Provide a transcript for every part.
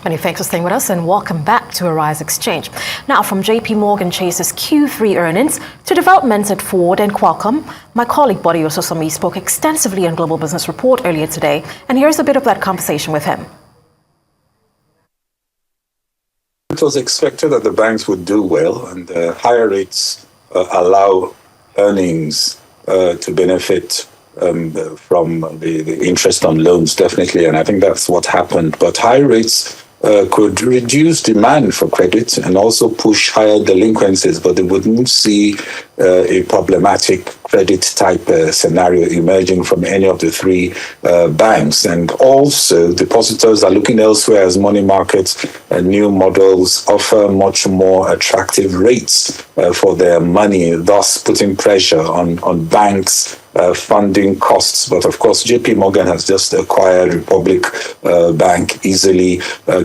Many thanks for staying with us and welcome back to Arise Exchange. Now, from JP Morgan Chase's Q3 earnings to developments at Ford and Qualcomm, my colleague Bode Ososami spoke extensively on Global Business Report earlier today, and here's a bit of that conversation with him. It was expected that the banks would do well, and higher rates allow earnings to benefit from the interest on loans, definitely, and I think that's what happened. But high rates could reduce demand for credit and also push higher delinquencies, but they wouldn't see a problematic credit type scenario emerging from any of the three banks. And also, depositors are looking elsewhere as money markets and new models offer much more attractive rates for their money, thus putting pressure on banks' funding costs. But of course, JP Morgan has just acquired Republic Bank, easily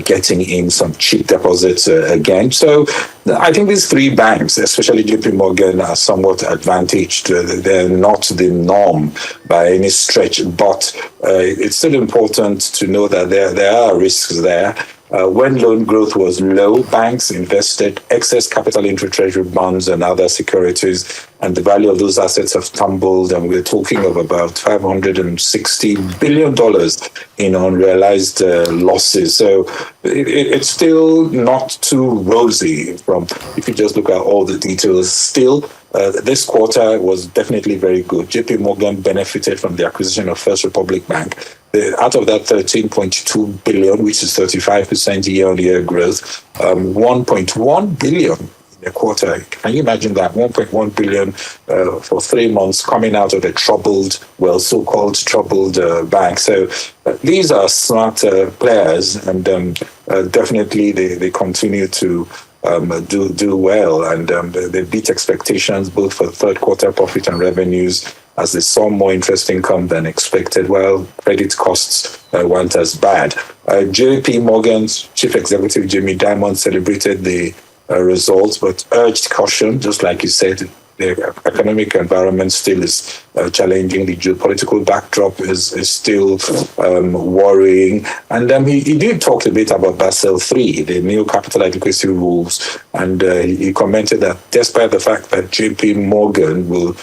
getting in some cheap deposits again. So I think these three banks, especially JP Morgan, are somewhat advantaged. They're not the norm by any stretch, but it's still important to know that there are risks there. When loan growth was low, banks invested excess capital into treasury bonds and other securities, and the value of those assets have tumbled, and we're talking of about $560 billion in unrealized losses. So it's still not too rosy if you just look at all the details. Still, this quarter was definitely very good. JP Morgan benefited from the acquisition of First Republic Bank. Out of that $13.2 billion, which is 35% year-on-year growth, $1.1 billion in a quarter. Can you imagine that? $1.1 billion for 3 months coming out of a so-called troubled bank. So these are smart players, and definitely they continue to do well, and they beat expectations both for third quarter profit and revenues, as they saw more interest income than expected, while credit costs weren't as bad. JP Morgan's chief executive, Jamie Dimon, celebrated the results, but urged caution, just like you said. The economic environment still is challenging. The geopolitical backdrop is still worrying. And he did talk a bit about Basel III, the new capital adequacy rules. And he commented that despite the fact that JP Morgan will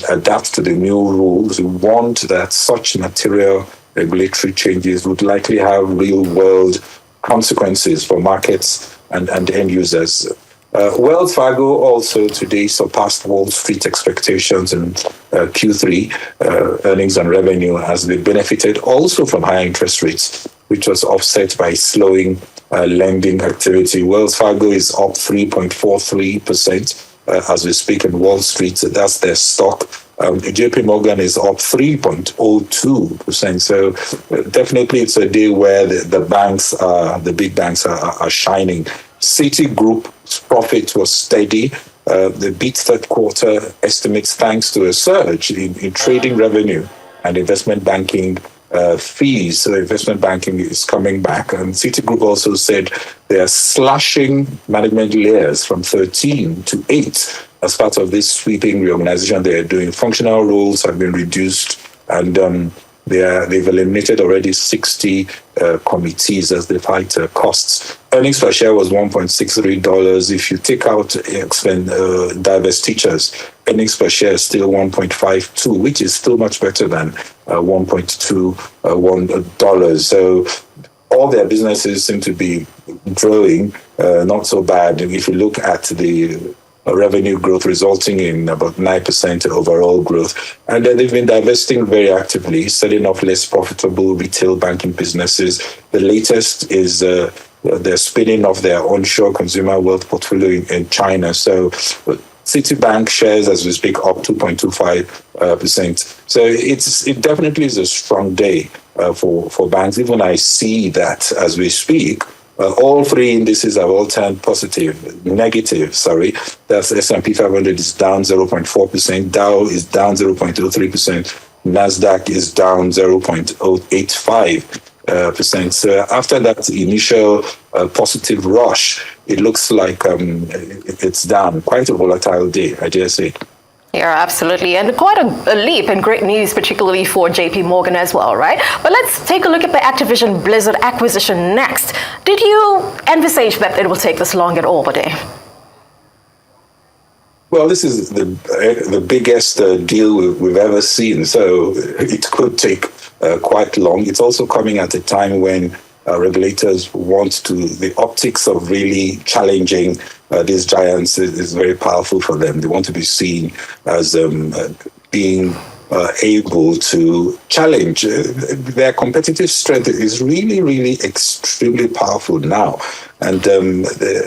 adapt to the new rules, he warned that such material regulatory changes would likely have real-world consequences for markets and end users. Wells Fargo also today surpassed Wall Street expectations in Q3 earnings and revenue, as they benefited also from higher interest rates, which was offset by slowing lending activity. Wells Fargo is up 3.43% as we speak in Wall Street. That's their stock. JP Morgan is up 3.02%. So definitely it's a day where the big banks are shining. Citigroup's profit was steady. They beat third quarter estimates thanks to a surge in trading revenue and investment banking fees. So investment banking is coming back. And Citigroup also said they are slashing management layers from 13 to 8 as part of this sweeping reorganization they are doing. Functional roles have been reduced, and they've eliminated already 60 committees as they fight costs. Earnings per share was $1.63. If you take out divestitures, earnings per share is still $1.52, which is still much better than $1.21. So all their businesses seem to be growing, not so bad. If you look at the revenue growth resulting in about 9% overall growth. And then they've been divesting very actively, selling off less profitable retail banking businesses. The latest is they're spinning off their onshore consumer wealth portfolio in China. So Citibank shares, as we speak, up 2.25%. So it definitely is a strong day for banks. Even I see that as we speak. All three indices have all turned negative. That's S&P 500 is down 0.4%, Dow is down 0.03%, Nasdaq is down 0.085%. So after that initial positive rush, it looks like it's down. Quite a volatile day, I dare say. Yeah, absolutely. And quite a leap and great news, particularly for JP Morgan as well, right? But let's take a look at the Activision Blizzard acquisition next. Did you envisage that it will take this long at all, Bode? Well, this is the biggest deal we've ever seen, so it could take quite long. It's also coming at a time when regulators want to, the optics of really challenging these giants is very powerful for them. They want to be seen as being able to challenge. Their competitive strength is really, really extremely powerful now. And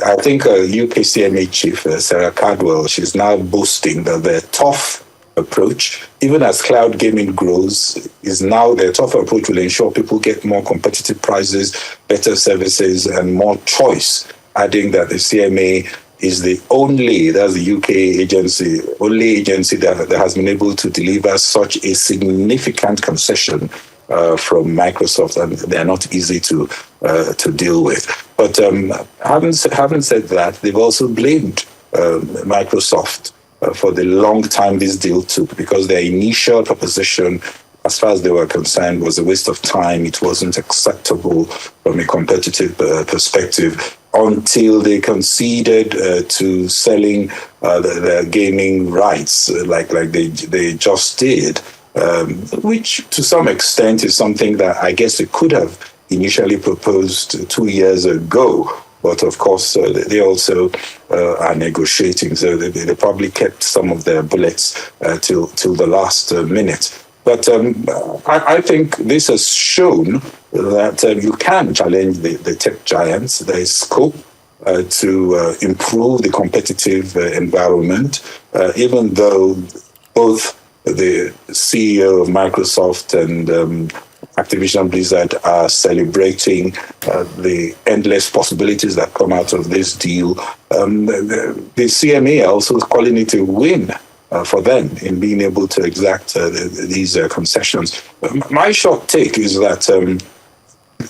I think UK CMA chief, Sarah Cardwell, she's now boasting that their tough approach, even as cloud gaming grows, is now their tough approach will ensure people get more competitive prices, better services, and more choice, adding that the CMA is that's the UK only agency that has been able to deliver such a significant concession from Microsoft, and they're not easy to deal with. But having said that, they've also blamed Microsoft for the long time this deal took, because their initial proposition, as far as they were concerned, was a waste of time. It wasn't acceptable from a competitive perspective until they conceded to selling the gaming rights, like they just did, which to some extent is something that I guess they could have initially proposed 2 years ago. But of course, they also are negotiating, so they probably kept some of their bullets till the last minute. But I think this has shown that you can challenge the tech giants. There is scope to improve the competitive environment, even though both the CEO of Microsoft and Activision Blizzard are celebrating the endless possibilities that come out of this deal. The CMA are also calling it a win for them in being able to exact these concessions. My short take is that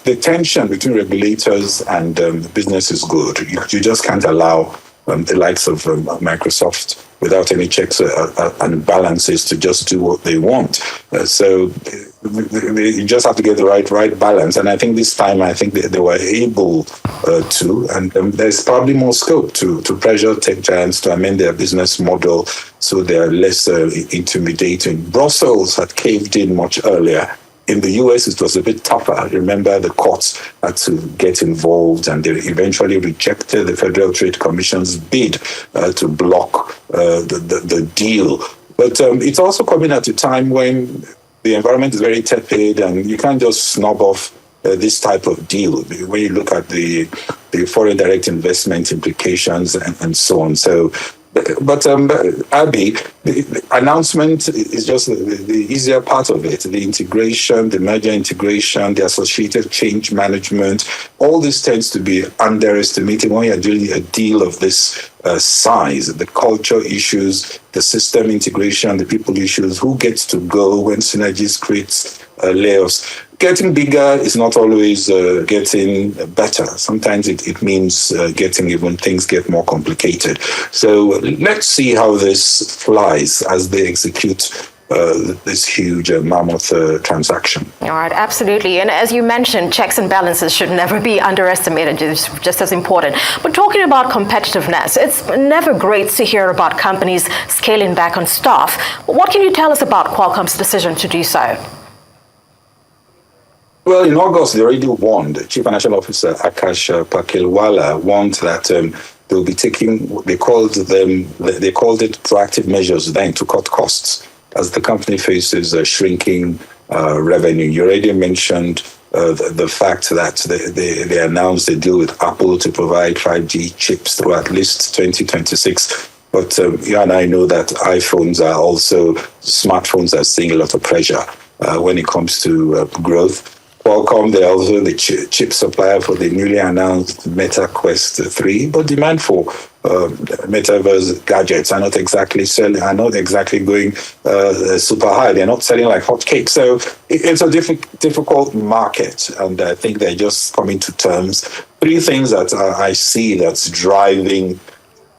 the tension between regulators and business is good. You just can't allow the likes of Microsoft, without any checks and balances, to just do what they want. So you just have to get the right balance. And I think this time, they were able to. And there's probably more scope to pressure tech giants to amend their business model so they're less intimidating. Brussels had caved in much earlier. In the US, it was a bit tougher. Remember, the courts had to get involved, and they eventually rejected the Federal Trade Commission's bid to block the deal. But it's also coming at a time when the environment is very tepid, and you can't just snub off this type of deal when you look at the foreign direct investment implications and so on. So, but Abby, the announcement is just the easier part of it. The integration, the merger integration, the associated change management, all this tends to be underestimated when you're doing a deal of this size. The culture issues, the system integration, the people issues, who gets to go when synergies creates layoffs. Getting bigger is not always getting better. Sometimes it means getting even things get more complicated. So let's see how this flies as they execute this huge mammoth transaction. All right, absolutely. And as you mentioned, checks and balances should never be underestimated, just as important. But talking about competitiveness, it's never great to hear about companies scaling back on staff. What can you tell us about Qualcomm's decision to do so? Well, in August, they already warned. Chief Financial Officer Akash Pakilwala warned that they'll be taking, they called it proactive measures then to cut costs as the company faces shrinking revenue. You already mentioned the fact that they announced a deal with Apple to provide 5G chips through at least 2026. But you and I know that smartphones are seeing a lot of pressure when it comes to growth. Qualcomm, they're also the chip supplier for the newly announced Meta Quest 3, but demand for metaverse gadgets are not exactly going super high. They're not selling like hotcakes. So it's a difficult market, and I think they're just coming to terms. Three things that I see that's driving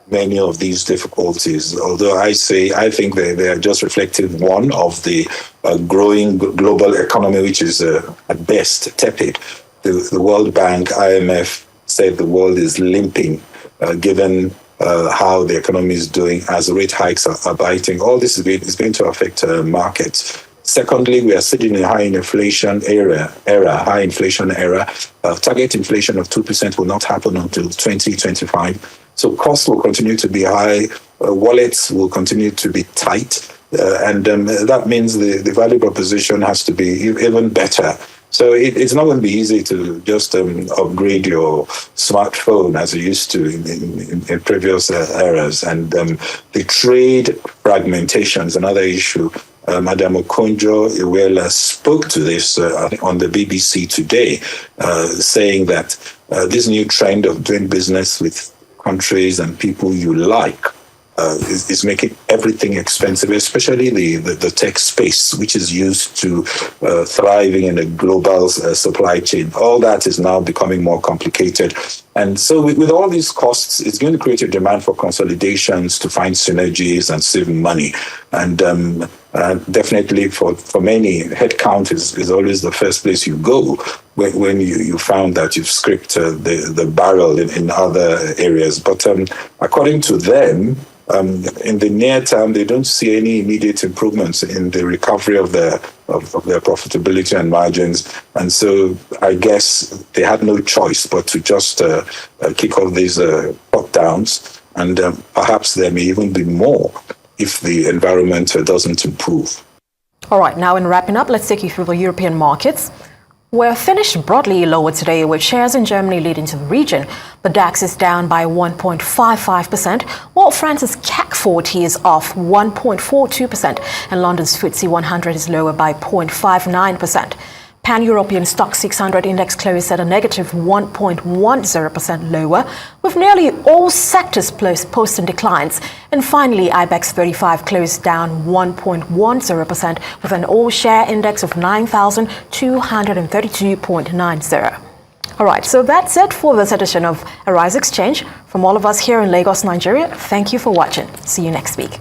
many of these difficulties. Although I think they are just reflective, one, of the growing global economy, which is at best tepid. The World Bank, IMF, said the world is limping, given how the economy is doing as rate hikes are biting. All this is going to affect markets. Secondly, we are sitting in a high inflation era. Target inflation of 2% will not happen until 2025. So costs will continue to be high. Wallets will continue to be tight. And that means the value proposition has to be even better. So it's not going to be easy to just upgrade your smartphone as you used to in previous eras. And the trade fragmentation is another issue. Madam Okonjo-Iweala spoke to this on the BBC today, saying that this new trend of doing business with countries and people you like is making everything expensive, especially the tech space, which is used to thriving in a global supply chain. All that is now becoming more complicated. And so with all these costs, it's going to create a demand for consolidations to find synergies and save money. And definitely for many, headcount is always the first place you go when you found that you've scraped the barrel in other areas. But according to them, in the near term, they don't see any immediate improvements in the recovery of their profitability and margins. And so I guess they had no choice but to just kick off these cut downs. And perhaps there may even be more if the environment doesn't improve. All right, now in wrapping up, let's take you through the European markets. We're finished broadly lower today, with shares in Germany leading to the region. The DAX is down by 1.55%, while France's CAC 40 is off 1.42%, and London's FTSE 100 is lower by 0.59%. Pan-European Stock 600 index closed at a negative 1.10% lower, with nearly all sectors posting declines. And finally, IBEX 35 closed down 1.10%, with an all-share index of 9,232.90. All right, so that's it for this edition of Arise Exchange. From all of us here in Lagos, Nigeria, thank you for watching. See you next week.